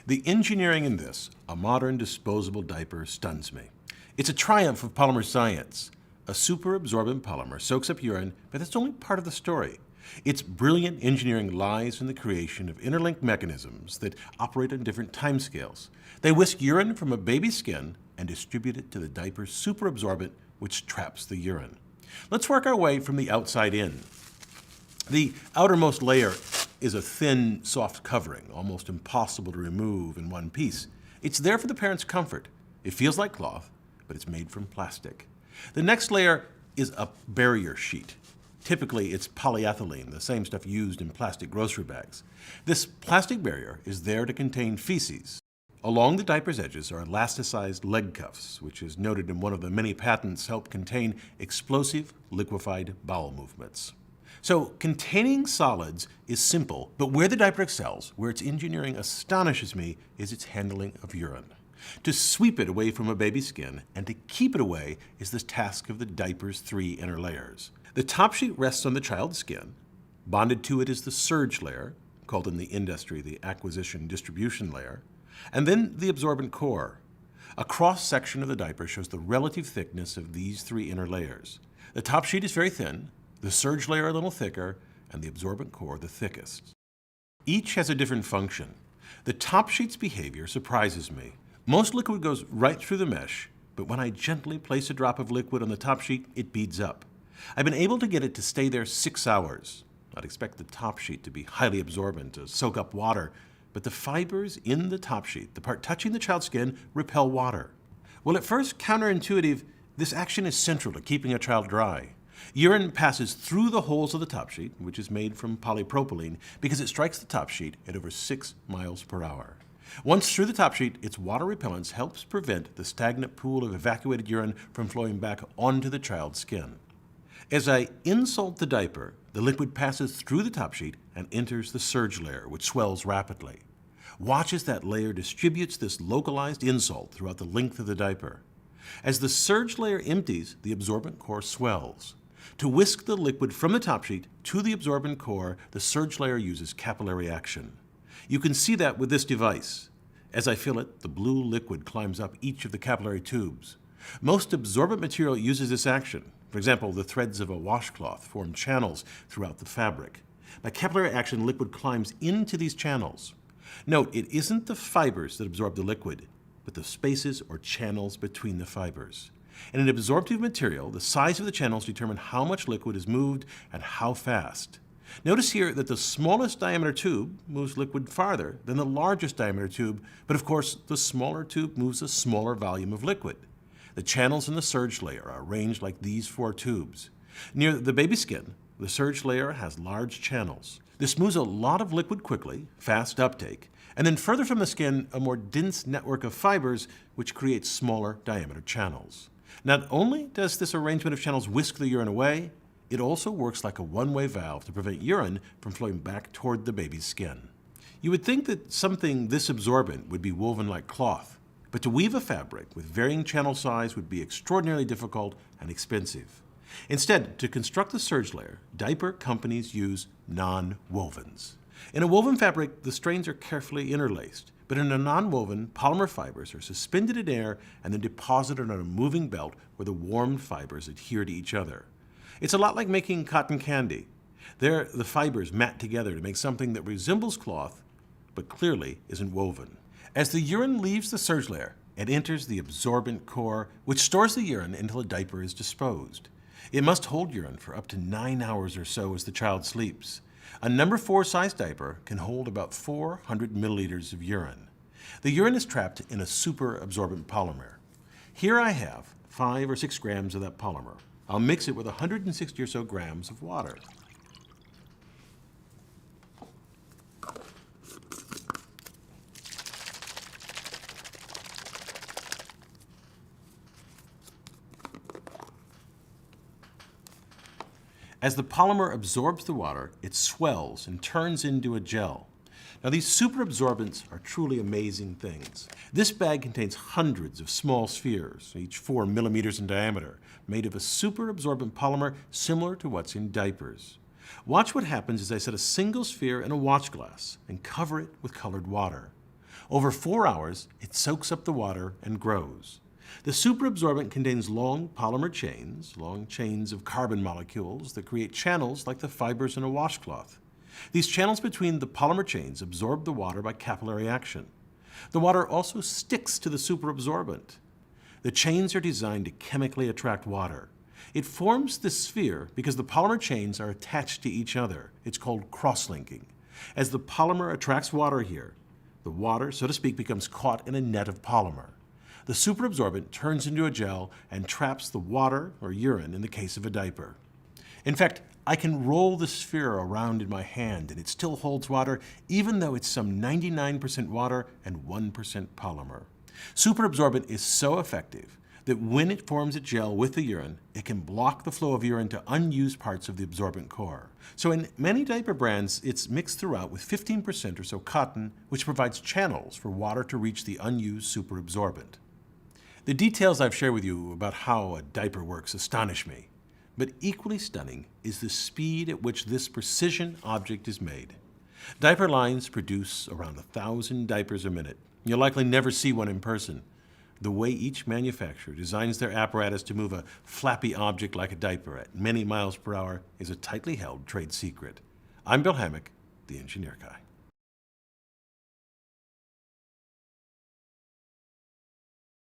The engineering in this, a modern disposable diaper, stuns me. It's a triumph of polymer science. A super absorbent polymer soaks up urine, but that's only part of the story. Its brilliant engineering lies in the creation of interlinked mechanisms that operate on different timescales. They whisk urine from a baby's skin and distribute it to the diaper's superabsorbent, which traps the urine. Let's work our way from the outside in. The outermost layer is a thin, soft covering, almost impossible to remove in one piece. It's there for the parent's comfort. It feels like cloth, but it's made from plastic. The next layer is a barrier sheet. Typically, it's polyethylene, the same stuff used in plastic grocery bags. This plastic barrier is there to contain feces. Along the diaper's edges are elasticized leg cuffs, which is noted in one of the many patents help contain explosive, liquefied bowel movements. So containing solids is simple, but where the diaper excels, where its engineering astonishes me, is its handling of urine. To sweep it away from a baby's skin and to keep it away is the task of the diaper's 3 inner layers. The top sheet rests on the child's skin. Bonded to it is the surge layer, called in the industry the acquisition distribution layer, and then the absorbent core. A cross-section of the diaper shows the relative thickness of these 3 inner layers. The top sheet is very thin, the surge layer a little thicker, and the absorbent core the thickest. Each has a different function. The top sheet's behavior surprises me. Most liquid goes right through the mesh, but when I gently place a drop of liquid on the top sheet, it beads up. I've been able to get it to stay there 6 hours. I'd expect the top sheet to be highly absorbent, to soak up water, but the fibers in the top sheet, the part touching the child's skin, repel water. Well, at first counterintuitive, this action is central to keeping a child dry. Urine passes through the holes of the top sheet, which is made from polypropylene, because it strikes the top sheet at over 6 miles per hour. Once through the top sheet, its water repellence helps prevent the stagnant pool of evacuated urine from flowing back onto the child's skin. As I insult the diaper, the liquid passes through the top sheet and enters the surge layer, which swells rapidly. Watch as that layer distributes this localized insult throughout the length of the diaper. As the surge layer empties, the absorbent core swells. To whisk the liquid from the top sheet to the absorbent core, the surge layer uses capillary action. You can see that with this device. As I fill it, the blue liquid climbs up each of the capillary tubes. Most absorbent material uses this action. For example, the threads of a washcloth form channels throughout the fabric. By capillary action, liquid climbs into these channels. Note, it isn't the fibers that absorb the liquid, but the spaces or channels between the fibers. In an absorptive material, the size of the channels determine how much liquid is moved and how fast. Notice here that the smallest diameter tube moves liquid farther than the largest diameter tube, but of course the smaller tube moves a smaller volume of liquid. The channels in the surge layer are arranged like these 4 tubes. Near the baby skin, the surge layer has large channels. This moves a lot of liquid quickly, fast uptake, and then further from the skin, a more dense network of fibers which creates smaller diameter channels. Not only does this arrangement of channels whisk the urine away, it also works like a one-way valve to prevent urine from flowing back toward the baby's skin. You would think that something this absorbent would be woven like cloth, but to weave a fabric with varying channel size would be extraordinarily difficult and expensive. Instead, to construct the surge layer, diaper companies use non-wovens. In a woven fabric, the strands are carefully interlaced, but in a non-woven, polymer fibers are suspended in air and then deposited on a moving belt where the warmed fibers adhere to each other. It's a lot like making cotton candy. There, the fibers mat together to make something that resembles cloth, but clearly isn't woven. As the urine leaves the surge layer, it enters the absorbent core, which stores the urine until a diaper is disposed. It must hold urine for up to 9 hours or so as the child sleeps. A number 4 size diaper can hold about 400 milliliters of urine. The urine is trapped in a super absorbent polymer. Here I have 5 or 6 grams of that polymer. I'll mix it with 160 or so grams of water. As the polymer absorbs the water, it swells and turns into a gel. Now these superabsorbents are truly amazing things. This bag contains hundreds of small spheres, each 4 millimeters in diameter, made of a superabsorbent polymer similar to what's in diapers. Watch what happens as I set a single sphere in a watch glass and cover it with colored water. Over 4 hours, it soaks up the water and grows. The superabsorbent contains long polymer chains, long chains of carbon molecules that create channels like the fibers in a washcloth. These channels between the polymer chains absorb the water by capillary action. The water also sticks to the superabsorbent. The chains are designed to chemically attract water. It forms this sphere because the polymer chains are attached to each other. It's called cross-linking. As the polymer attracts water here, the water, so to speak, becomes caught in a net of polymer. The superabsorbent turns into a gel and traps the water or urine in the case of a diaper. In fact, I can roll the sphere around in my hand and it still holds water even though it's some 99% water and 1% polymer. Superabsorbent is so effective that when it forms a gel with the urine, it can block the flow of urine to unused parts of the absorbent core. So in many diaper brands, it's mixed throughout with 15% or so cotton, which provides channels for water to reach the unused superabsorbent. The details I've shared with you about how a diaper works astonish me, but equally stunning is the speed at which this precision object is made. Diaper lines produce around 1,000 diapers a minute. You'll likely never see one in person. The way each manufacturer designs their apparatus to move a flappy object like a diaper at many miles per hour is a tightly held trade secret. I'm Bill Hammack, the Engineer Guy.